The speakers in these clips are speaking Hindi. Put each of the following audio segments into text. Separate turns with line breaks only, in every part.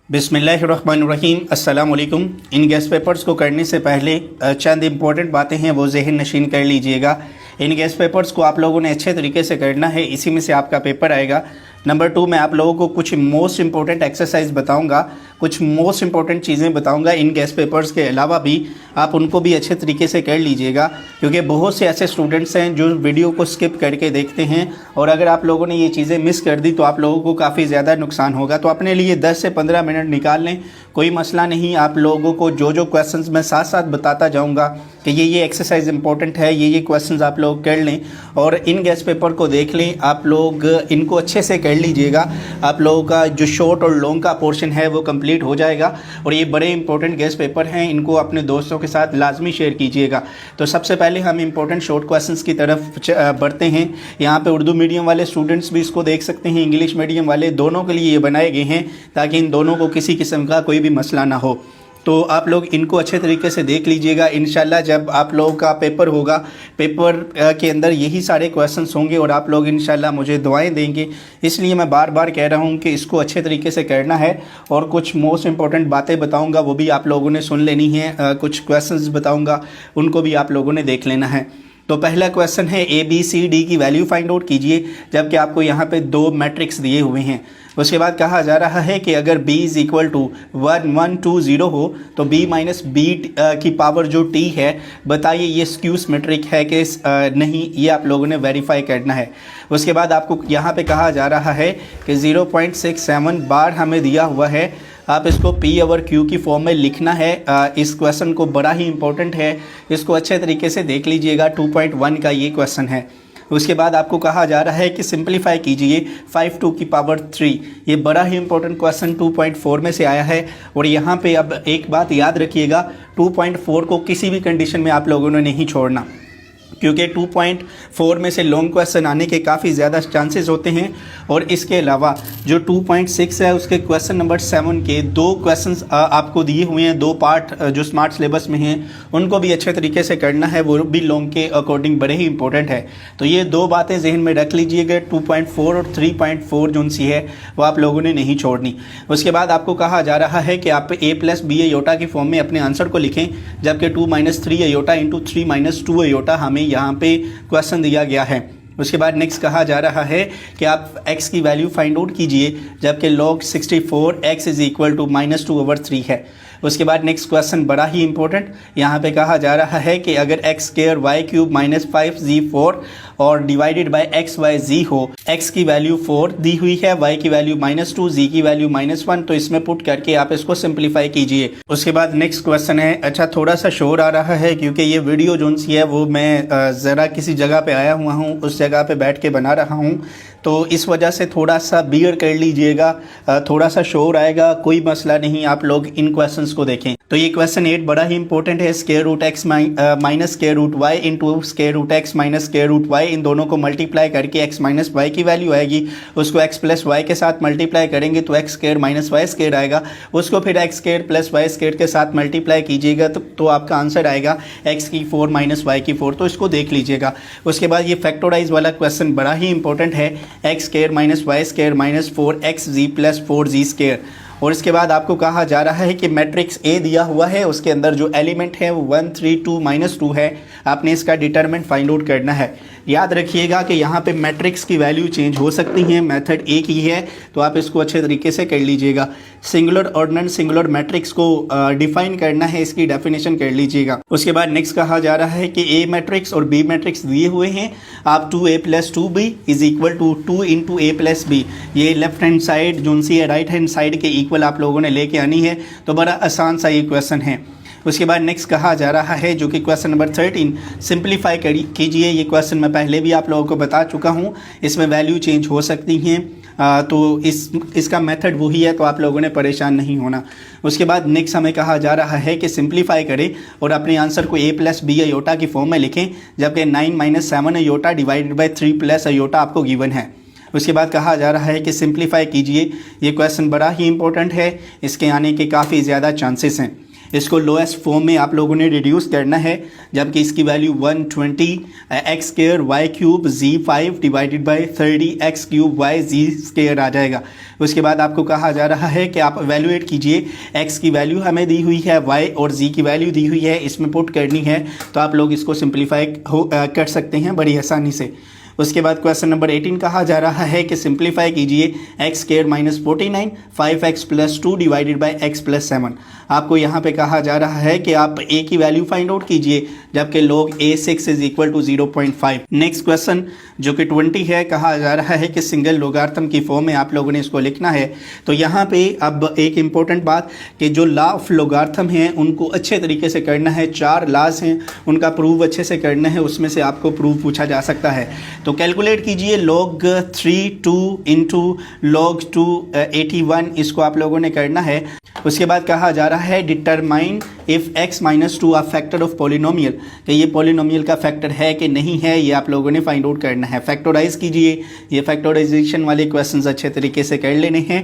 बिस्मिल्लाहिर्रहमानिर्रहीम अस्सलाम वालेकुम। इन गेस्ट पेपर्स को करने से पहले चंद इंपॉर्टेंट बातें हैं वो ज़हन नशीन कर लीजिएगा। इन गेस्ट पेपर्स को आप लोगों ने अच्छे तरीके से करना है, इसी में से आपका पेपर आएगा। नंबर 2, मैं आप लोगों को कुछ मोस्ट इंपॉर्टेंट एक्सरसाइज बताऊंगा, कुछ मोस्ट इंपॉर्टेंट चीज़ें बताऊंगा इन गेस्ट पेपर्स के अलावा भी, आप उनको भी अच्छे तरीके से कर लीजिएगा, क्योंकि बहुत से ऐसे स्टूडेंट्स हैं जो वीडियो को स्किप करके देखते हैं और अगर आप लोगों ने ये चीज़ें मिस कर दी तो आप लोगों को काफ़ी ज़्यादा नुकसान होगा। तो अपने लिए 10 से 15 मिनट निकाल लें, कोई मसला नहीं। आप लोगों को जो क्वेश्चंस मैं साथ साथ बताता जाऊंगा कि ये एक्सरसाइज इंपॉर्टेंट है, ये क्वेश्चंस आप लोग कर लें और इन गेस्ट पेपर को देख लें। आप लोग इनको अच्छे से कर लीजिएगा, आप लोगों का जो शॉर्ट और लॉन्ग का पोर्शन है वो कंप्लीट हो जाएगा। और ये बड़े इंपॉर्टेंट गेस्ट पेपर हैं, इनको अपने दोस्तों के साथ लाजमी शेयर कीजिएगा। तो सबसे पहले हम इंपॉर्टेंट शॉर्ट क्वेश्चंस की तरफ बढ़ते हैं। यहाँ पे उर्दू मीडियम वाले स्टूडेंट्स भी इसको देख सकते हैं, इंग्लिश मीडियम वाले, दोनों के लिए ये बनाए गए हैं ताकि इन दोनों को किसी किस्म का कोई भी मसला ना हो। तो आप लोग इनको अच्छे तरीके से देख लीजिएगा। इंशाल्लाह जब आप लोगों का पेपर होगा, पेपर के अंदर यही सारे क्वेश्चंस होंगे और आप लोग इंशाल्लाह मुझे दुआएं देंगे। इसलिए मैं बार बार कह रहा हूं कि इसको अच्छे तरीके से करना है और कुछ मोस्ट इंपॉर्टेंट बातें बताऊंगा, वो भी आप लोगों ने सुन लेनी है। कुछ क्वेश्चंस बताऊँगा, उनको भी आप लोगों ने देख लेना है। तो पहला क्वेश्चन है ABCD की वैल्यू फाइंड आउट कीजिए, जबकि आपको यहाँ पे 2 मैट्रिक्स दिए हुए हैं। उसके बाद कहा जा रहा है कि अगर B इज़ इक्वल टू 1 1 2 0 हो तो B माइनस B की पावर जो T है, बताइए ये स्क्यू सिमेट्रिक है कि नहीं, ये आप लोगों ने वेरीफाई करना है। उसके बाद आपको यहाँ पे कहा जा रहा है कि 0.67 बार हमें दिया हुआ है, आप इसको P ओवर Q की फॉर्म में लिखना है। इस क्वेश्चन को बड़ा ही इंपॉर्टेंट है, इसको अच्छे तरीके से देख लीजिएगा। 2.1 का ये क्वेश्चन है। उसके बाद आपको कहा जा रहा है कि सिंपलीफाई कीजिए 5 टू की पावर 3। ये बड़ा ही इंपॉर्टेंट क्वेश्चन 2.4 में से आया है। और यहाँ पे अब एक बात याद रखिएगा, 2.4 को किसी भी कंडीशन में आप लोगों ने नहीं छोड़ना, क्योंकि 2.4 में से लॉन्ग क्वेश्चन आने के काफ़ी ज़्यादा चांसेस होते हैं। और इसके अलावा जो 2.6 है उसके क्वेश्चन नंबर 7 के 2 क्वेश्चंस आपको दिए हुए हैं, 2 पार्ट जो स्मार्ट सिलेबस में हैं, उनको भी अच्छे तरीके से करना है, वो भी लॉन्ग के अकॉर्डिंग बड़े ही इंपॉर्टेंट है। तो ये 2 बातें जहन में रख लीजिएगा, 2.4 और 3.4 जो सी है वो आप लोगों ने नहीं छोड़नी। उसके बाद आपको कहा जा रहा है कि आप A प्लस B अयोटा की फॉर्म में अपने आंसर को लिखें, जबकि 2 minus 3 iota into 3 minus 2 iota हमें यहाँ पे क्वेश्चन दिया गया है। उसके बाद नेक्स्ट कहा जा रहा है कि आप x की वैल्यू फाइंड आउट कीजिए, जबकि log 64 x is equal to -2/3 है। उसके बाद नेक्स्ट क्वेश्चन बड़ा ही इंपॉर्टेंट, यहाँ पे कहा जा रहा है कि अगर x square y cube minus 5z4 और divided by x y z हो, x की वैल्यू 4 दी हुई है, y की वैल्यू -2, z की वैल्यू -1, तो इसमें पुट करके आप इसको सिंप्लीफाई कीजिए। उसके बाद नेक्स्ट क्वेश्चन है, अच्छा थोड़ा सा शोर आ रहा है क्योंकि ये वीडियो जो सी है वो मैं ज़रा किसी जगह पे आया हुआ हूँ, उस जगह पे बैठ के बना रहा हूँ, तो इस वजह से थोड़ा सा बियर कर लीजिएगा, थोड़ा सा शोर आएगा, कोई मसला नहीं। आप लोग इन क्वेश्चंस को देखें। तो ये क्वेश्चन 8 बड़ा ही इंपॉर्टेंट है। Square root x minus square root y into square root x minus square root y, इन दोनों को मल्टीप्लाई करके x माइनस वाई की वैल्यू आएगी, उसको x प्लस वाई के साथ मल्टीप्लाई करेंगे तो x square minus Y square आएगा, उसको फिर x square plus Y square के साथ मल्टीप्लाई कीजिएगा तो आपका आंसर आएगा x की 4 माइनस वाई की 4। तो इसको देख लीजिएगा। उसके बाद ये फैक्टोराइज वाला क्वेश्चन बड़ा ही इंपॉर्टेंट है, x square minus Y square minus 4xz plus 4z square. और इसके बाद आपको कहा जा रहा है कि मैट्रिक्स A दिया हुआ है, उसके अंदर जो एलिमेंट है वो 1 3 2 -2 है, आपने इसका डिटरमिनेंट फाइंड आउट करना है। याद रखिएगा कि यहाँ पे मैट्रिक्स की वैल्यू चेंज हो सकती है, मेथड एक ही है, तो आप इसको अच्छे तरीके से कर लीजिएगा। सिंगुलर और नॉन सिंगुलर मैट्रिक्स को डिफाइन करना है, इसकी डेफिनेशन कर लीजिएगा। उसके बाद नेक्स्ट कहा जा रहा है कि A मैट्रिक्स और B मैट्रिक्स दिए हुए हैं, आप 2A plus 2B is equal to 2 into A plus B, ये लेफ्ट हैंड साइड जो सी है राइट हैंड साइड के इक्वल आप लोगों ने लेके आनी है। तो बड़ा आसान सा ये क्वेश्चन है। उसके बाद नेक्स्ट कहा जा रहा है जो कि क्वेश्चन नंबर 13, सिंप्लीफाई कीजिए। ये क्वेश्चन मैं पहले भी आप लोगों को बता चुका हूँ, इसमें वैल्यू चेंज हो सकती हैं, तो इसका मेथड वही है, तो आप लोगों ने परेशान नहीं होना। उसके बाद नेक्स्ट हमें कहा जा रहा है कि सिंप्लीफाई करें और अपने आंसर को A प्लस B अयोटा की फॉर्म में लिखें, जबकि 9 minus 7 iota divided by 3 plus iota आपको गिवन है। उसके बाद कहा जा रहा है कि सिंप्लीफाई कीजिए। ये क्वेश्चन बड़ा ही इंपॉर्टेंट है, इसके आने के काफ़ी ज़्यादा चांसेस हैं। इसको लोएस्ट फॉर्म में आप लोगों ने रिड्यूस करना है, जबकि इसकी value 120 x square y cube z5 divided by 30 x cube y z square आ जाएगा। उसके बाद आपको कहा जा रहा है कि आप एवेल्युएट कीजिए, x की वैल्यू हमें दी हुई है, y और z की वैल्यू दी हुई है, इसमें पुट करनी है, तो आप लोग इसको सिंप्लीफाई कर सकते हैं बड़ी आसानी से। उसके बाद क्वेश्चन नंबर 18 कहा जा रहा है कि सिंप्लीफाई कीजिए x square minus 49 5x plus 2 divided by x plus 7। आपको यहाँ पे कहा जा रहा है कि आप a की वैल्यू फाइंड आउट कीजिए, जबकि log a6 is equal to 0.5। Next question जो कि 20 है, कहा जा रहा है कि सिंगल लोगार्थम की फॉर्म में आप लोगों ने इसको लिखना है। तो यहाँ पे अब एक इम्पोर्टेंट बात कि जो लॉ ऑफ लोगार्थम हैं उनको अच्छे तरीके से करना है। 4 लॉज हैं, उनका प्रूव अच्छे से करना है, उसमें से आपको प्रूव पूछा जा सकता है। तो कैलकुलेट कीजिए log 3 इंटू log 2 81, इसको आप लोगों ने करना है। उसके बाद कहा जा रहा है determine if x minus 2 a factor of polynomial, कि ये पॉलिनोमियल का फैक्टर है कि नहीं है, ये आप लोगों ने फाइंड आउट करना है। फैक्टराइज कीजिए, ये फैक्टराइजेशन वाले क्वेश्चंस अच्छे तरीके से कर लेने हैं।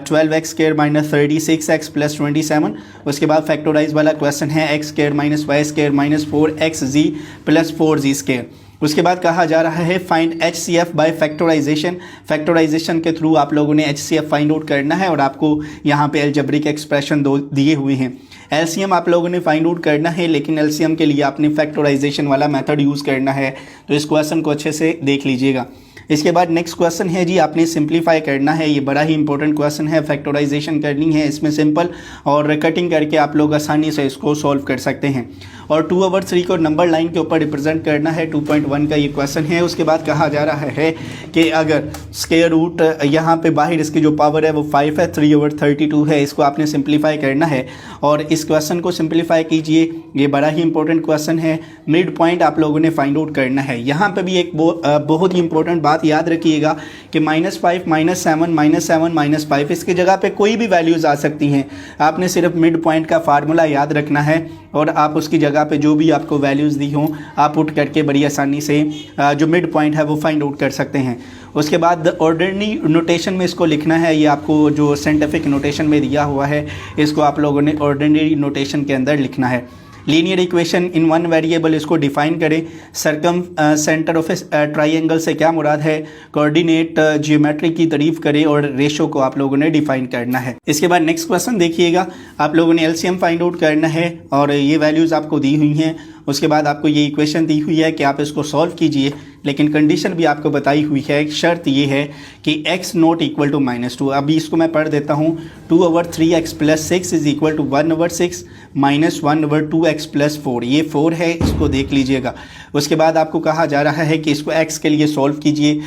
12x square minus 36x plus 27। उसके बाद फैक्टराइज वाला क्वेश्चन है x square minus Y square minus 4xz plus 4z square. उसके बाद कहा जा रहा है find HCF by factorisation. Factorisation के थ्रू आप लोगों ने HCF फाइंड आउट करना है, और आपको यहाँ पे अलजेब्रिक एक्सप्रेशन दिए हुए हैं। LCM आप लोगों ने फाइंड आउट करना है, लेकिन LCM के लिए आपने फैक्टराइजेशन वाला मेथड यूज़ करना है। तो इस क्वेश्चन को अच्छे से देख लीजिएगा। इसके बाद नेक्स्ट क्वेश्चन है जी, आपने सिंप्लीफाई करना है। ये बड़ा ही इंपॉर्टेंट क्वेश्चन है, फैक्टराइजेशन करनी है इसमें सिंपल, और कटिंग करके आप लोग आसानी से इसको सॉल्व कर सकते हैं। और 2/3 को नंबर लाइन के ऊपर रिप्रेजेंट करना है। 2.1 का ये क्वेश्चन है। उसके बाद कहा जा रहा है कि अगर स्क्वायर रूट यहाँ पे बाहर इसकी जो पावर है वो 5 है, 3/32 है, इसको आपने सिंप्लीफाई करना है। और इस क्वेश्चन को सिंप्लीफाई कीजिए, ये बड़ा ही इंपॉर्टेंट क्वेश्चन है। मिड पॉइंट आप लोगों ने फाइंड आउट करना है। यहाँ पे भी एक बहुत ही इंपॉर्टेंट बात याद रखिएगा कि -5 -7 -7 -5 इसकी जगह पे कोई भी वैल्यूज़ आ सकती हैं। आपने सिर्फ मिड पॉइंट का फार्मूला याद रखना है, और आप उसकी जगह पे जो भी आपको वैल्यूज़ दी हों आप पुट करके बड़ी आसानी से जो मिड पॉइंट है वो फाइंड आउट कर सकते हैं। उसके बाद ऑर्डिनरी नोटेशन में इसको लिखना है। ये आपको जो साइंटिफिक नोटेशन में दिया हुआ है, इसको आप लोगों ने ऑर्डिनरी नोटेशन के अंदर लिखना है। Linear equation in one variable, इसको डिफाइन करें। सर्कम सेंटर ऑफ ट्राइंगल से क्या मुराद है, कोऑर्डिनेट जियोमेट्री की तारीफ करें, और रेशो को आप लोगों ने डिफाइन करना है। इसके बाद नेक्स्ट क्वेश्चन देखिएगा, आप लोगों ने एलसीएम फाइंड आउट करना है, और ये वैल्यूज़ आपको दी हुई हैं। उसके बाद आपको ये इक्वेशन दी हुई है कि आप इसको सॉल्व कीजिए, लेकिन कंडीशन भी आपको बताई हुई है। शर्त ये है कि x नॉट इक्वल टू -2। अभी इसको मैं पढ़ देता हूँ। 2/3x plus 6 is equal to 1/6 minus 1/2x plus 4। ये 4 है, इसको देख लीजिएगा। उसके बाद आपको कहा जा रहा है कि इसको x के लिए सॉल्व कीजिए।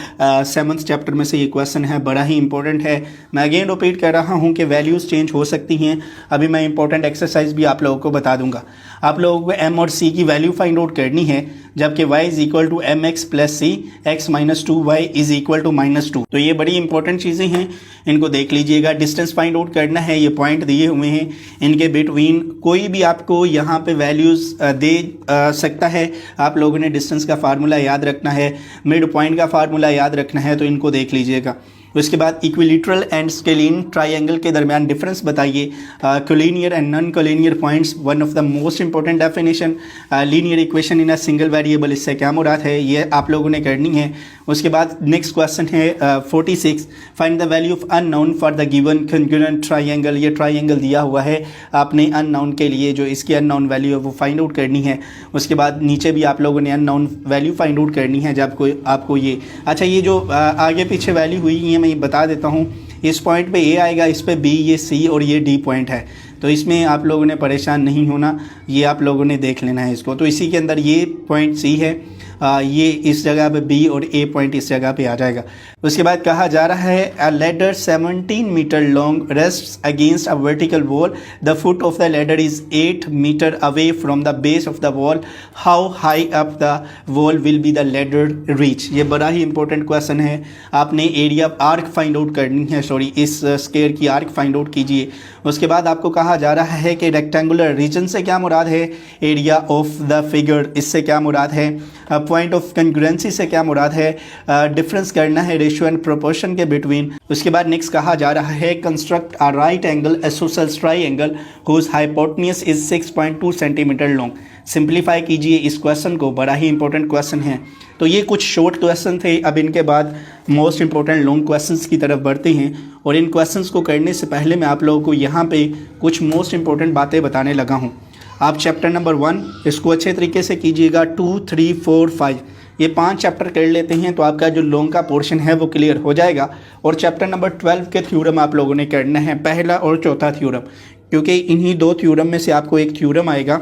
7th चैप्टर में से ये क्वेश्चन है, बड़ा ही इंपॉर्टेंट है। मैं अगेन रिपीट कर रहा हूँ कि वैल्यूज़ चेंज हो सकती हैं। अभी मैं इंपॉर्टेंट एक्सरसाइज भी आप लोगों को बता दूंगा। आप लोगों को m और c की वैल्यू फाइंड आउट करनी है, जबकि y is equal to mx plus c, x minus 2y is equal to -2। तो ये बड़ी इंपॉर्टेंट चीज़ें हैं, इनको देख लीजिएगा। डिस्टेंस फाइंड आउट करना है, ये पॉइंट दिए हुए हैं, इनके बिटवीन कोई भी आपको यहाँ पे वैल्यूज़ दे सकता है। आप लोगों ने डिस्टेंस का फार्मूला याद रखना है, मिड पॉइंट का फार्मूला याद रखना है, तो इनको देख लीजिएगा। उसके बाद इक्विलेटरल एंड स्केलिन ट्राइंगल के दरमियान डिफरेंस बताइए। Collinear and non collinear points, one of the most important definition. Linear equation in a single variable, इससे क्या मुराद है, ये आप लोगों ने करनी है। उसके बाद नेक्स्ट क्वेश्चन है 46, find the value of unknown for the given congruent triangle. ये ट्राइंगल दिया हुआ है, आपने अननोन के लिए जो इसकी अननोन वैल्यू है वो फाइंड आउट करनी है। उसके बाद नीचे भी आप लोगों ने अननोन वैल्यू फाइंड आउट करनी है। जब कोई आपको ये अच्छा, ये जो आगे पीछे वैल्यू हुई है मैं बता देता हूँ। इस पॉइंट पे ए आएगा, इस पे बी, ये सी और ये डी पॉइंट है। तो इसमें आप लोगों ने परेशान नहीं होना, ये आप लोगों ने देख लेना है इसको। तो इसी के अंदर ये पॉइंट सी है, ये इस जगह पे बी और ए पॉइंट इस जगह पे आ जाएगा। उसके बाद कहा जा रहा है a ladder 17 metre long rests against a vertical wall, the foot of the ladder is 8 metre away from the base of the wall, how high up the wall will be the ladder reach. ये बड़ा ही इंपॉर्टेंट क्वेश्चन है। आपने एरिया आर्क फाइंड आउट करनी है, इस स्क्वायर की आर्क फाइंड आउट कीजिए। उसके बाद आपको कहा जा रहा है कि रेक्टेंगुलर रीजन से क्या मुराद है, एरिया ऑफ द फिगर, इससे क्या मुराद है। पॉइंट ऑफ कंग्रुएंसी से क्या मुराद है, डिफरेंस करना है रेशियो एंड प्रोपोर्शन के बिटवीन। उसके बाद नेक्स्ट कहा जा रहा है construct a right angle isosceles triangle whose hypotenuse is 6.2 centimetre long. Simplify कीजिए इस क्वेश्चन को, बड़ा ही इंपॉर्टेंट क्वेश्चन है। तो ये कुछ शॉर्ट क्वेश्चन थे, अब इनके बाद मोस्ट इंपॉर्टेंट लॉन्ग क्वेश्चंस की तरफ बढ़ते हैं। और इन क्वेश्चंस को करने से पहले मैं आप लोगों को यहाँ पे कुछ मोस्ट इंपॉर्टेंट बातें बताने लगा हूँ। आप चैप्टर नंबर 1 इसको अच्छे तरीके से कीजिएगा, 2, 3, 4, 5 ये 5 चैप्टर कर लेते हैं तो आपका जो लॉन्ग का पोर्शन है वो क्लियर हो जाएगा। और चैप्टर नंबर 12 के थ्योरम आप लोगों ने करना है, पहला और चौथा थ्योरम, क्योंकि इन्हीं 2 थ्योरम में से आपको एक थ्योरम आएगा।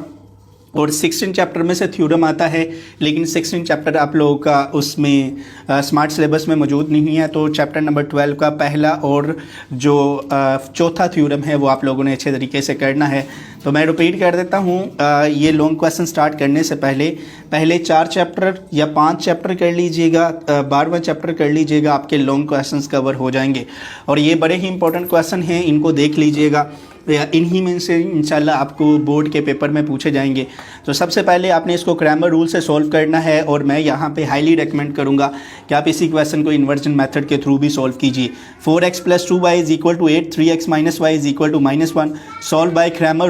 और 16 चैप्टर में से थ्योरम आता है, लेकिन 16 चैप्टर आप लोगों का उसमें स्मार्ट सिलेबस में मौजूद नहीं है। तो चैप्टर नंबर 12 का पहला और जो चौथा थ्योरम है वो आप लोगों ने अच्छे तरीके से करना है। तो मैं रिपीट कर देता हूँ, ये लॉन्ग क्वेश्चन स्टार्ट करने से पहले 4 चैप्टर या 5 चैप्टर कर लीजिएगा, 12वां चैप्टर कर लीजिएगा, आपके लॉन्ग क्वेश्चंस कवर हो जाएंगे। और ये बड़े ही इंपॉर्टेंट क्वेश्चन हैं, इनको देख लीजिएगा, इन्हीं में से इंशाल्लाह आपको बोर्ड के पेपर में पूछे जाएंगे। तो सबसे पहले आपने इसको क्रैमर रूल से सॉल्व करना है, और मैं यहाँ पे हाईली रेकमेंड करूँगा कि आप इसी क्वेश्चन को इन्वर्जन मेथड के थ्रू भी सॉल्व कीजिए। 4x + 2y = 8, 3x - y = -1 solve by Cramer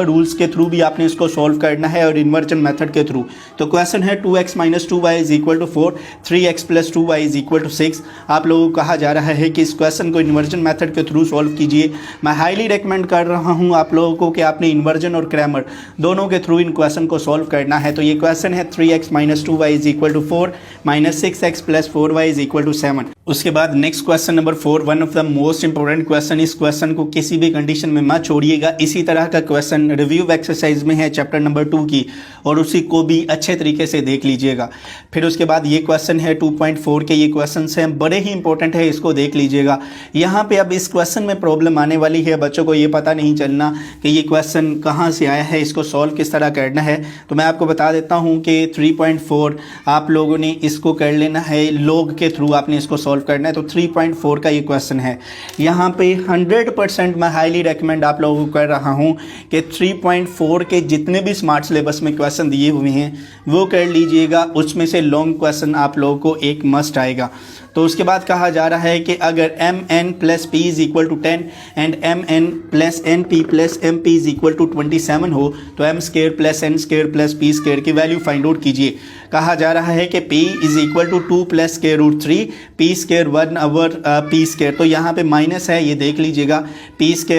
rules के थ्रू भी आपने इसको सॉल्व करना है और इन्वर्जन मेथड के थ्रू। तो क्वेश्चन है 2x - 2y = 4, 3x + 2y = 6। आप लोगों को कहा जा रहा है कि इस क्वेश्चन को इन्वर्जन मेथड के थ्रू सॉल्व कीजिए। मैं हाईली रेकमेंड कर रहा हूं आप लोगों को कि आपने इन्वर्जन और क्रैमर दोनों के थ्रू इन क्वेश्चन को सॉल्व करना है। तो ये क्वेश्चन है 3x - 2y = 4, -6x + 4y = 7। उसके बाद next question number 4, one of the most important question. इस क्वेश्चन को किसी भी कंडीशन में मत छोड़िएगा। इसी तरह का क्वेश्चन रिव्यू एक्सरसाइज में है चैप्टर नंबर 2 की, और उसी को भी अच्छे तरीके से देख लीजिएगा। फिर उसके बाद ये क्वेश्चन है 2.4 के, ये क्वेश्चन हैं बड़े ही इंपॉर्टेंट है, इसको देख लीजिएगा। यहाँ पे अब इस क्वेश्चन में प्रॉब्लम आने वाली है, बच्चों को ये पता नहीं चलना कि ये क्वेश्चन कहाँ से आया है, इसको सॉल्व किस तरह करना है। तो मैं आपको बता देता हूँ कि 3.4 आप लोगों ने इसको कर लेना है, लॉग के थ्रू आपने इसको सॉल्व करना है। तो 3.4 का ये क्वेश्चन है। यहाँ पे 100% मैं हाईली रेकमेंड आप लोगों को कर रहा हूँ कि 3.4 के जितने भी स्मार्ट सिलेबस में क्वेश्चन दिए हुए हैं वो कर लीजिएगा। उसमें से लॉन्ग क्वेश्चन आप लोगों को एक मस्ट आएगा। तो उसके बाद कहा जा रहा है कि अगर mn + p = 10 and mn + np + mp = 27 हो तो m² + n² + p² की वैल्यू फाइंड आउट कीजिए। कहा जा रहा है कि p = 2 + √3, p² 1/p²। तो यहाँ पे माइनस है, ये देख लीजिएगा, p² -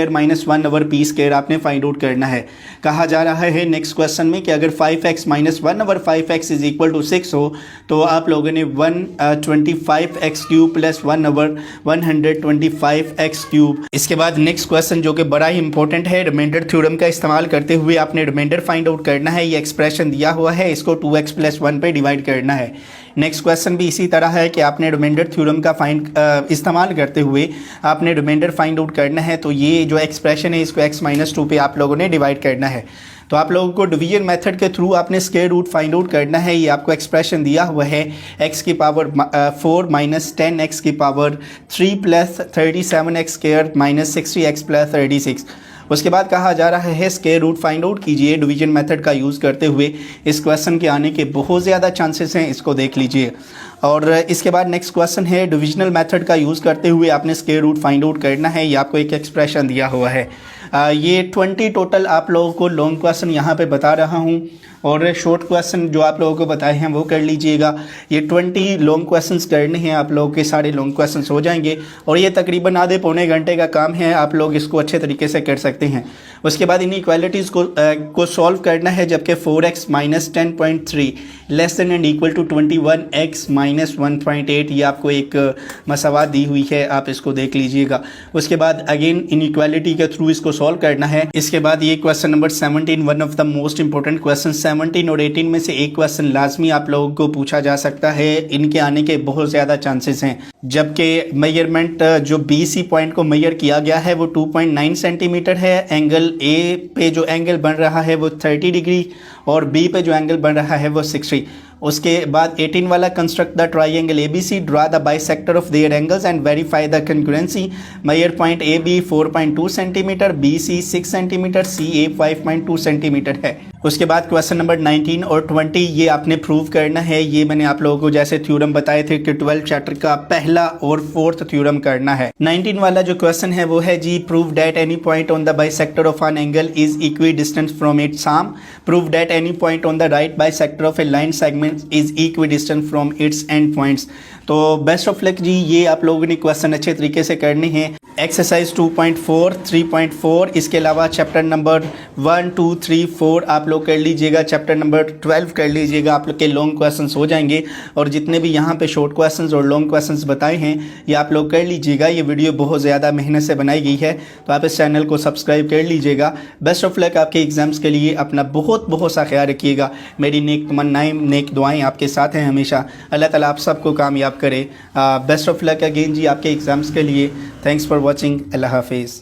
1/p² आपने फाइंड आउट करना है। कहा जा रहा है नेक्स्ट क्वेश्चन में कि अगर 5x - 1/5x = 6 हो तो आप लोगों ने 125x³ + 1/125x³। इसके बाद नेक्स्ट क्वेश्चन जो कि बड़ा ही इंपॉर्टेंट है, रिमाइंडर थ्योरम का इस्तेमाल करते हुए आपने रिमाइंडर फाइंड आउट करना है। ये एक्सप्रेशन दिया हुआ है, इसको 2x + 1 पे डिवाइड करना है। नेक्स्ट क्वेश्चन भी इसी तरह है कि आपने रिमाइंडर थ्योरम का इस्तेमाल करते हुए आपने रिमाइंडर फाइंड आउट करना है। तो ये जो एक्सप्रेशन है इसको x - 2 पे आप लोगों ने डिवाइड करना है। तो आप लोगों को डिवीजन मेथड के थ्रू आपने स्क्वायर रूट फाइंड आउट करना है। ये आपको एक्सप्रेशन दिया हुआ है x⁴ - 10x⁴ + 37x² - 60x + 36। उसके बाद कहा जा रहा है स्क्वायर रूट फाइंड आउट कीजिए डिवीजन मेथड का यूज़ करते हुए। इस क्वेश्चन के आने के बहुत ज़्यादा चांसेस हैं, इसको देख लीजिए। और इसके बाद नेक्स्ट क्वेश्चन है डिविजनल मेथड का यूज़ करते हुए आपने स्क्वायर रूट फाइंड आउट करना है। ये आपको एक एक्सप्रेशन दिया हुआ है। ये 20 टोटल आप लोगों को लॉन्ग क्वेश्चन यहाँ पे बता रहा हूँ, और शॉर्ट क्वेश्चन जो आप लोगों को बताए हैं वो कर लीजिएगा। ये 20 लॉन्ग क्वेश्चंस करने हैं, आप लोगों के सारे लॉन्ग क्वेश्चंस हो जाएंगे, और ये तकरीबन आधे पौने घंटे का काम है, आप लोग इसको अच्छे तरीके से कर सकते हैं। उसके बाद इनइक्वालिटीज़ को सॉल्व करना है, जबकि 4x - 10.3 <= 21x - 1.8 ये आपको एक मसावात दी हुई है, आप इसको देख लीजिएगा। उसके बाद अगेन इनइक्वालिटी के थ्रू इसको सॉल्व करना है। इसके बाद ये question number 17, one of the most important question. 17 और 18 में से एक क्वेश्चन लाजमी आप लोगों को पूछा जा सकता है, इनके आने के बहुत ज़्यादा चांसेस हैं। जबकि मेजरमेंट जो BC पॉइंट को मेजर किया गया है वो 2.9 सेंटीमीटर है। एंगल A पे जो एंगल बन रहा है वो 30 डिग्री, और B पे जो एंगल बन रहा है वो 60। उसके बाद 18 वाला construct the triangle ABC, draw the bisector of their angles and verify the congruency. Measure point AB 4.2 centimetre, BC 6 centimetre, CA 5.2 centimetre है। उसके बाद क्वेश्चन नंबर 19 और 20 ये आपने प्रूव करना है। ये मैंने आप लोगों को जैसे थ्योरम बताए थे कि 12 चैप्टर का पहला और 4th थ्योरम करना है। 19 वाला जो क्वेश्चन है वो है जी, prove that any point on the bisector of an angle is equidistant from its arm. Prove that any point on the right bisector of a line segment is equidistant from its end points. तो बेस्ट ऑफ लक जी, ये आप लोगों ने क्वेश्चन अच्छे तरीके से करने हैं। एक्सरसाइज 2.4, 3.4, इसके अलावा चैप्टर नंबर 1, 2, 3, 4 आप लोग कर लीजिएगा। चैप्टर नंबर 12 कर लीजिएगा, आप लोग के लॉन्ग क्वेश्चंस हो जाएंगे। और जितने भी यहाँ पे शॉर्ट क्वेश्चंस और लॉन्ग क्वेश्चंस बताए हैं ये आप लोग कर लीजिएगा। ये वीडियो बहुत ज़्यादा मेहनत से बनाई गई है, तो आप इस चैनल को सब्सक्राइब कर लीजिएगा। बेस्ट ऑफ लक आपके एग्जाम्स के लिए। अपना बहुत बहुत सा ख्याल रखिएगा। मेरी नेक तमन्नाएं, नेक दुआएँ आपके साथ हैं हमेशा। अल्लाह ताला आप सबको कामयाब करे। बेस्ट ऑफ लक अगेन जी आपके एग्ज़ाम्स के लिए। Thanks for watching. अल्लाह हाफिज़।